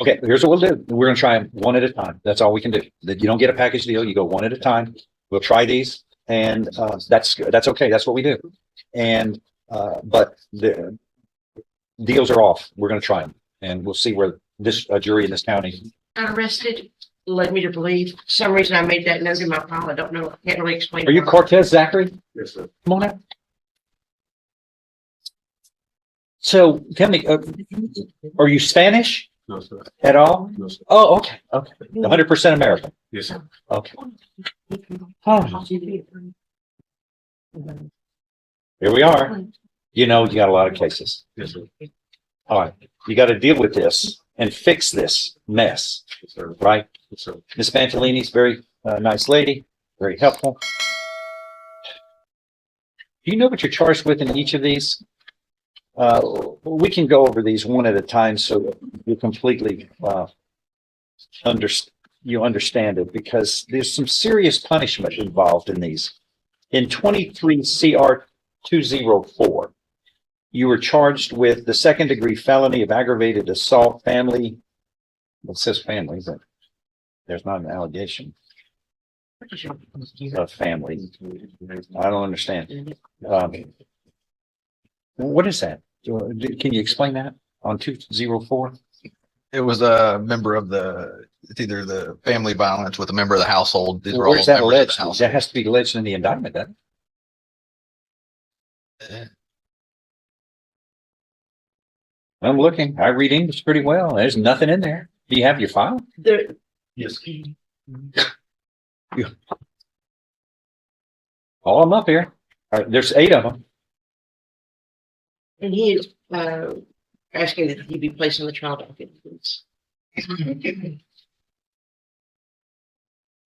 Okay, here's what we'll do. We're gonna try them one at a time. That's all we can do. That you don't get a package deal. You go one at a time. We'll try these, and that's okay. That's what we do. And but the deals are off. We're gonna try them, and we'll see where this jury in this county. Arrested led me to believe. For some reason I made that note in my file. I don't know. I can't really explain. Are you why. Cortez Zachary? Yes, sir. Come on out. So tell me, are you Spanish No, sir. at all? No, sir. Oh, okay, okay. 100% American. Yes, sir. Okay. Oh, here we are. You know, you got a lot of cases. Yes, sir. All right. You got to deal with this and fix this mess, Yes, sir. right? Yes, sir. Miss Pantolini's very nice lady, very helpful. Do you know what you're charged with in each of these? We can go over these one at a time so you completely understand it, because there's some serious punishment involved in these. In 23 CR 204, you were charged with the second-degree felony of aggravated assault, family. Well, it says family, but there's not an allegation of family. I don't understand. What is that? Can you explain that on 204? It was a member of it's either the family violence with a member of the household. These were all Where's that members of the alleged? household. That has to be alleged in the indictment, doesn't it? I'm looking. I read English pretty well. There's nothing in there. Do you have your file? There, Yes. All of them up here. All right, there's 8 of them. and he is asking that he be placed on the trial docket.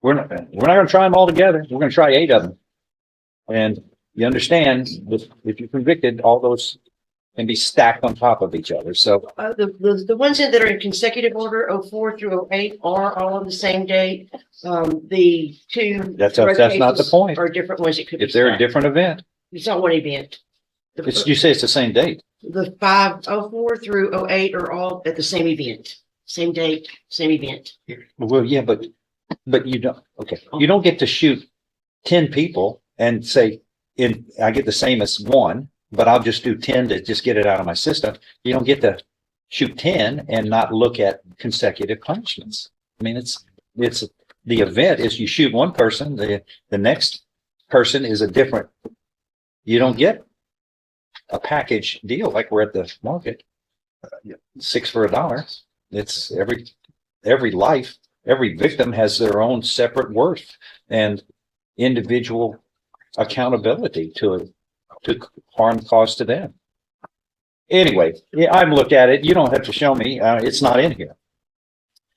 We're not going to try them all together. We're going to try 8 of them. And you understand that if you're convicted, all those can be stacked on top of each other. So The ones that are in consecutive order, 04 through 08, are all on the same date. The two. That's not the cases point. Are different ones. It could be if they're a stacked. different event, It's not one event. you say it's the same date. The 504 through 08 are all at the same event, same date, same event. Well, yeah, but you don't. Okay, you don't get to shoot 10 people and say, I get the same as one, but I'll just do 10 to just get it out of my system. You don't get to shoot 10 and not look at consecutive punishments. I mean, it's the event is you shoot one person, the next person is a different. You don't get a package deal like we're at the market. 6 for $1. It's every life, every victim has their own separate worth and individual accountability to harm caused to them. Anyway, yeah, I've looked at it. You don't have to show me. It's not in here.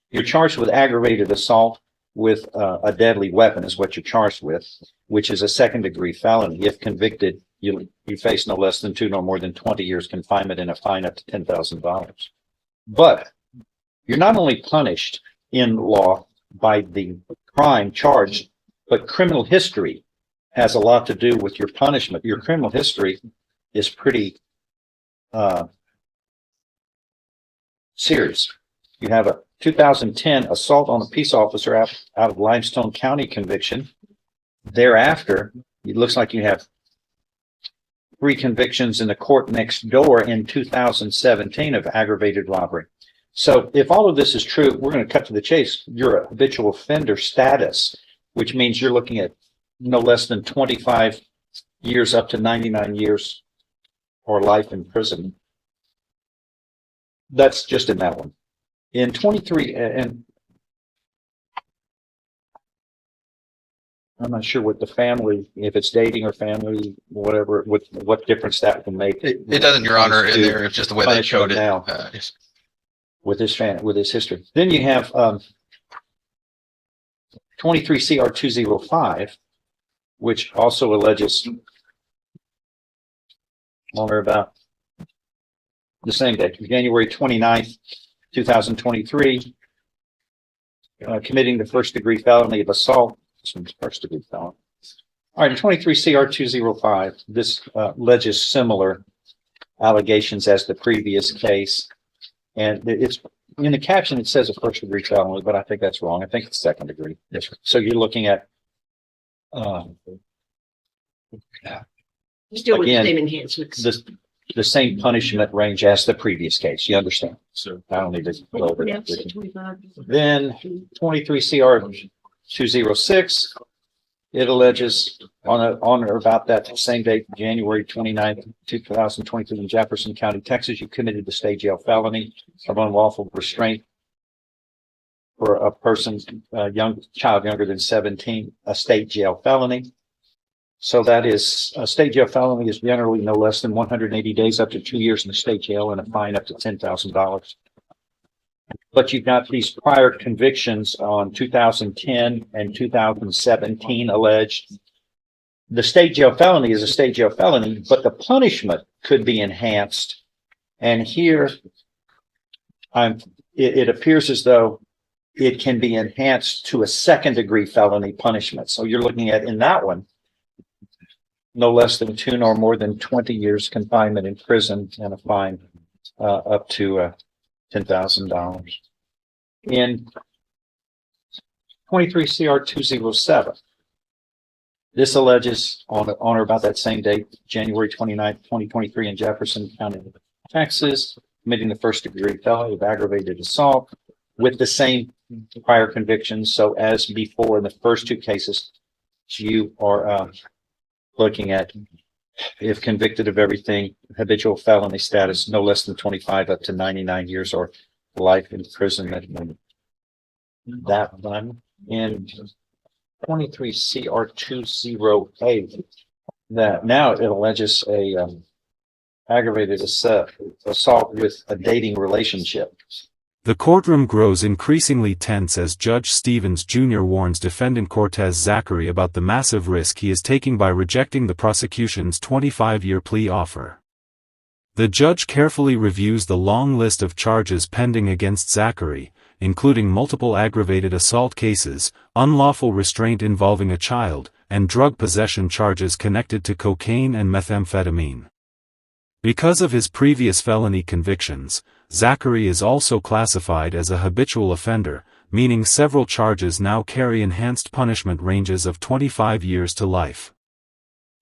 You're charged with aggravated assault with a deadly weapon is what you're charged with, which is a second-degree felony. If convicted, you face no less than 2 nor more than 20 years confinement and a fine up to $10,000. But you're not only punished in law by the crime charged, but criminal history has a lot to do with your punishment. Your criminal history is pretty serious. You have a 2010 assault on a peace officer out of Limestone County conviction. Thereafter, it looks like you have 3 convictions in the court next door in 2017 of aggravated robbery. So if all of this is true, we're going to cut to the chase. You're a habitual offender status, which means you're looking at no less than 25 years up to 99 years or life in prison. That's just in that one. In 23, and I'm not sure what the family, if it's dating or family, whatever, what difference that can make. It doesn't, Your Honor, in there. It's just the way they showed it. Now with his history. Then you have 23 CR 205, which also alleges on or about the same day, January 29th, 2023, committing the first-degree felony of assault. This one's first-degree felony. All right, in 23 CR 205, this alleges similar allegations as the previous case, and it's in the caption, it says a first degree felony, but I think that's wrong. I think it's second degree. Yes, sir. So you're looking at, Still with the Again, same enhancements. the same punishment range as the previous case. You understand? So I don't need to go over Yeah, that. 25. Then 23 CR 206, it alleges on or about that same date, January 29th, 2023 in Jefferson County, Texas, you committed the state jail felony of unlawful restraint for a person, a young child younger than 17, a state jail felony. So that is, a state jail felony is generally no less than 180 days up to 2 years in the state jail and a fine up to $10,000. But you've got these prior convictions on 2010 and 2017 alleged. The state jail felony is a state jail felony, but the punishment could be enhanced. And here, it appears as though it can be enhanced to a second degree felony punishment. So you're looking at, in that one, no less than 2 nor more than 20 years confinement in prison and a fine up to $10,000. In 23 CR 207, this alleges on or about that same date, January 29th, 2023 in Jefferson County, Texas, committing the first degree felony of aggravated assault with the same prior convictions. So as before in the first 2 cases, you are looking at, if convicted of everything, habitual felony status, no less than 25 up to 99 years or life imprisonment. That one in 23 CR 208, that now it alleges a aggravated assault with a dating relationship. The courtroom grows increasingly tense as Judge Stevens Jr. warns defendant Cortez Zachary about the massive risk he is taking by rejecting the prosecution's 25-year plea offer. The judge carefully reviews the long list of charges pending against Zachary, including multiple aggravated assault cases, unlawful restraint involving a child, and drug possession charges connected to cocaine and methamphetamine. Because of his previous felony convictions, Zachary is also classified as a habitual offender, meaning several charges now carry enhanced punishment ranges of 25 years to life.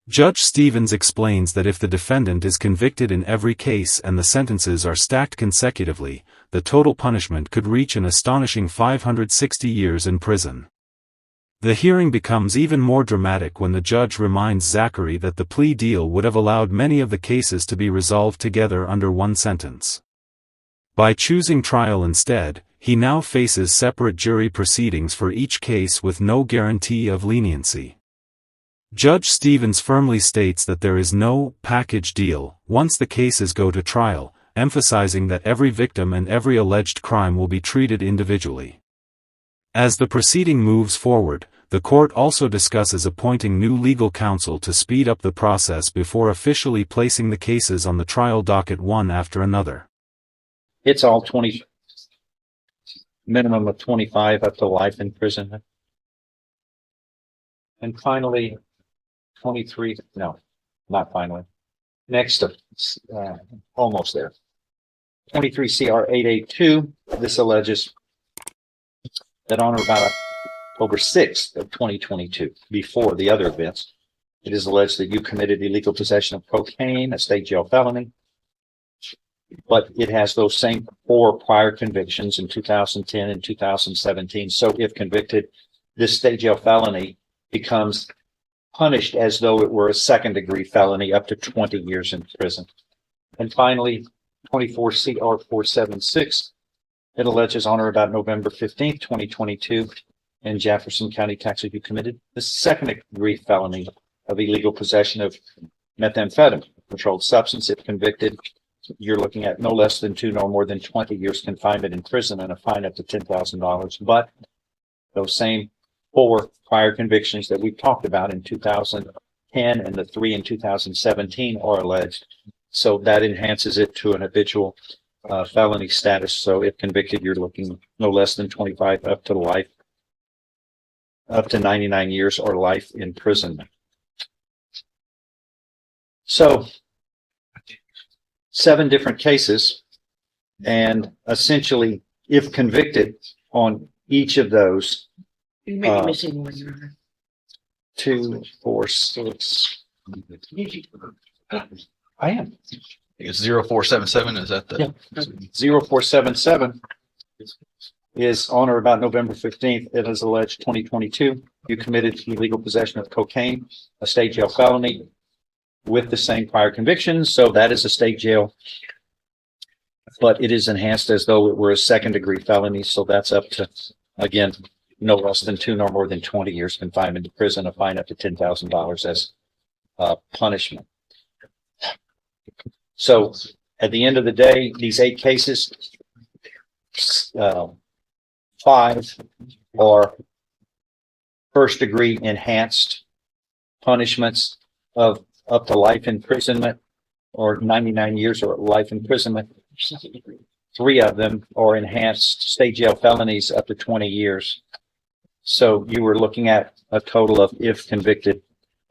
Judge Stevens explains that if the defendant is convicted in every case and the sentences are stacked consecutively, the total punishment could reach an astonishing 560 years in prison. The hearing becomes even more dramatic when the judge reminds Zachary that the plea deal would have allowed many of the cases to be resolved together under one sentence. By choosing trial instead, he now faces separate jury proceedings for each case with no guarantee of leniency. Judge Stevens firmly states that there is no package deal once the cases go to trial, emphasizing that every victim and every alleged crime will be treated individually. As the proceeding moves forward, the court also discusses appointing new legal counsel to speed up the process before officially placing the cases on the trial docket one after another. It's all 20, minimum of 25 up to life imprisonment. And finally, 23, no, not finally. Next, almost there. 23 CR 882, this alleges that on or about October 6th of 2022, before the other events, it is alleged that you committed illegal possession of cocaine, a state jail felony, but it has those same 4 prior convictions in 2010 and 2017. So if convicted, this state jail felony becomes punished as though it were a second degree felony up to 20 years in prison. And finally, 24 CR 476, it alleges on or about November 15th, 2022, in Jefferson County, Texas, you committed the second degree felony of illegal possession of methamphetamine, controlled substance. If convicted, you're looking at no less than 2 nor more than 20 years confinement in prison and a fine up to $10,000. But those same 4 prior convictions that we talked about in 2010 and the 3 in 2017 are alleged. So that enhances it to an habitual felony status. So if convicted, you're looking no less than 25 up to life, up to 99 years or life imprisonment. So 7 different cases, and essentially if convicted on each of those, You may be missing one, Your Honor. 2, 4, 6. I am. It's 0477, is that the? Yeah. 0477 is on or about November 15th. It is alleged 2022. You committed illegal possession of cocaine, a state jail felony with the same prior convictions. So that is a state jail, but it is enhanced as though it were a second degree felony. So that's up to, again, no less than 2 nor more than 20 years confinement to prison, a fine up to $10,000 as punishment. So at the end of the day, these 8 cases, 5 are first degree enhanced punishments of up to life imprisonment or 99 years or life imprisonment. 3 of them are enhanced state jail felonies up to 20 years. So you were looking at a total of, if convicted,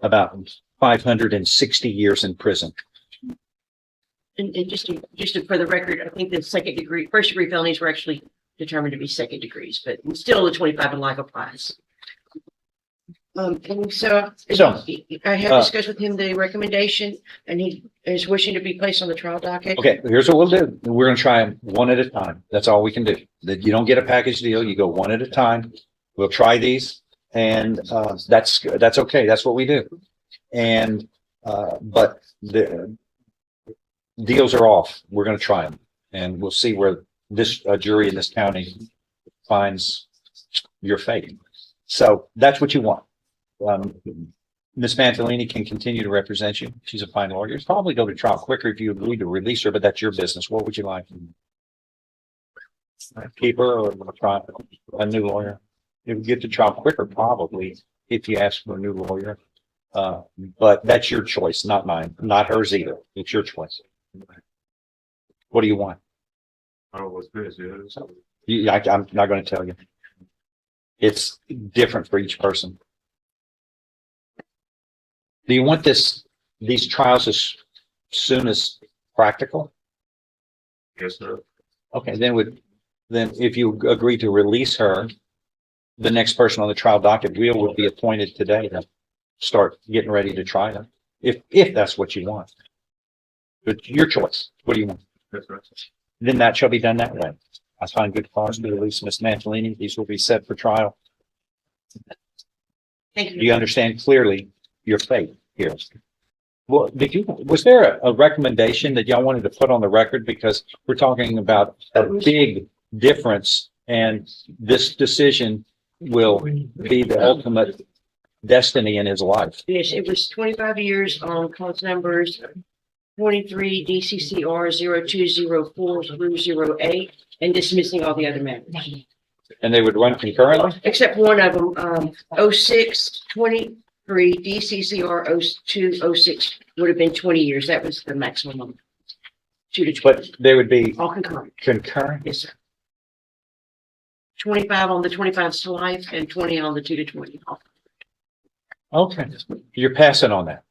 about 560 years in prison. And just for the record, I think the first degree felonies were actually determined to be second degrees, but still the 25 and life applies. And so I have discussed with him the recommendation, and he is wishing to be placed on the trial docket. Okay, here's what we'll do. We're going to try them one at a time. That's all we can do. That you don't get a package deal. You go one at a time. We'll try these, and that's okay. That's what we do. And but the deals are off. We're going to try them, and we'll see where this jury in this county finds your fate. So that's what you want. Ms. Mantalini can continue to represent you. She's a fine lawyer. You'd probably go to trial quicker if you agree to release her, but that's your business. What would you like? Keep her or try a new lawyer? You would get to trial quicker probably if you ask for a new lawyer. But that's your choice, not mine, not hers either. It's your choice. What do you want? Oh, what's this? I'm not going to tell you. It's different for each person. Do you want these trials as soon as practical? Yes, sir. Okay, then if you agree to release her, the next person on the trial docket will be appointed today to start getting ready to try them, if that's what you want. But your choice. What do you want? That's right. Then that shall be done that way. I find good cause to release Ms. Mantalini. These will be set for trial. Thank you. Do you understand clearly your fate here? Well, was there a recommendation that y'all wanted to put on the record? Because we're talking about a big difference, and this decision will be the ultimate destiny in his life. Yes, it was 25 years on cause numbers 23 DCCR 0204 through 08, and dismissing all the other matters. And they would run concurrently? Except one of them, 0623 DCCR 0206 would have been 20 years. That was the maximum. 2 to 20. But they would be All concurrent. concurrent? Yes, sir. 25 on the 25 to life and 20 on the 2 to 20. Okay. You're passing on that.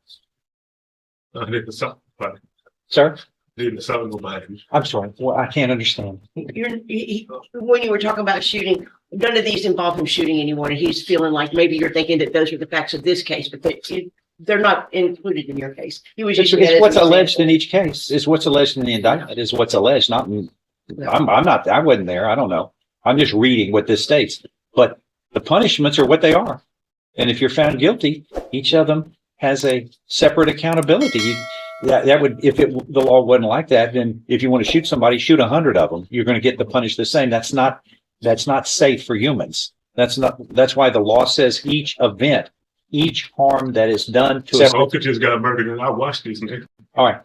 I did the something, but Sir? did the something about it. I'm sorry. Well, I can't understand. When you were talking about shooting, none of these involve him shooting anyone, and he's feeling like maybe you're thinking that those are the facts of this case, but they're not included in your case. He was just It's what's alleged in each case. Is what's alleged in the indictment is what's alleged. Not in, I wasn't there. I don't know. I'm just reading what this states. But the punishments are what they are. And if you're found guilty, each of them has a separate accountability. That would, if the law wasn't like that, then if you want to shoot somebody, shoot 100 of them. You're going to get the punish the same. That's not safe for humans. That's why the law says each event, each harm that is done to Sovcit just got murdered, and I watched these. All right.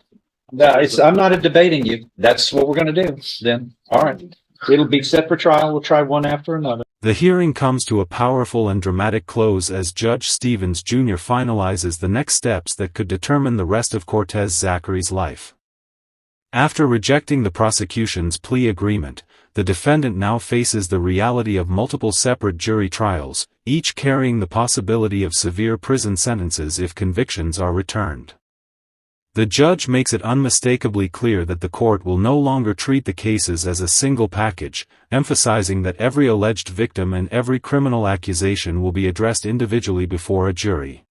I'm not debating you. That's what we're going to do then. All right. It'll be set for trial. We'll try one after another. The hearing comes to a powerful and dramatic close as Judge Stevens Jr. finalizes the next steps that could determine the rest of Cortez Zachary's life. After rejecting the prosecution's plea agreement, the defendant now faces the reality of multiple separate jury trials, each carrying the possibility of severe prison sentences if convictions are returned. The judge makes it unmistakably clear that the court will no longer treat the cases as a single package, emphasizing that every alleged victim and every criminal accusation will be addressed individually before a jury.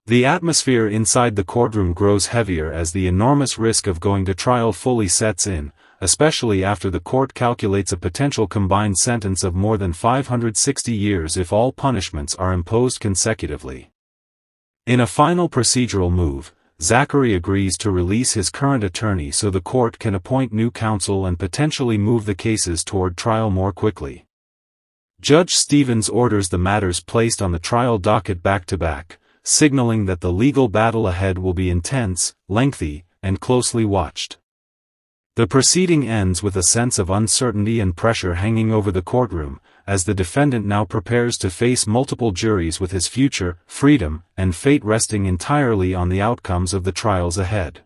The atmosphere inside the courtroom grows heavier as the enormous risk of going to trial fully sets in, especially after the court calculates a potential combined sentence of more than 560 years if all punishments are imposed consecutively. In a final procedural move, Zachary agrees to release his current attorney so the court can appoint new counsel and potentially move the cases toward trial more quickly. Judge Stevens orders the matters placed on the trial docket back to back, signaling that the legal battle ahead will be intense, lengthy, and closely watched. The proceeding ends with a sense of uncertainty and pressure hanging over the courtroom, as the defendant now prepares to face multiple juries with his future, freedom, and fate resting entirely on the outcomes of the trials ahead.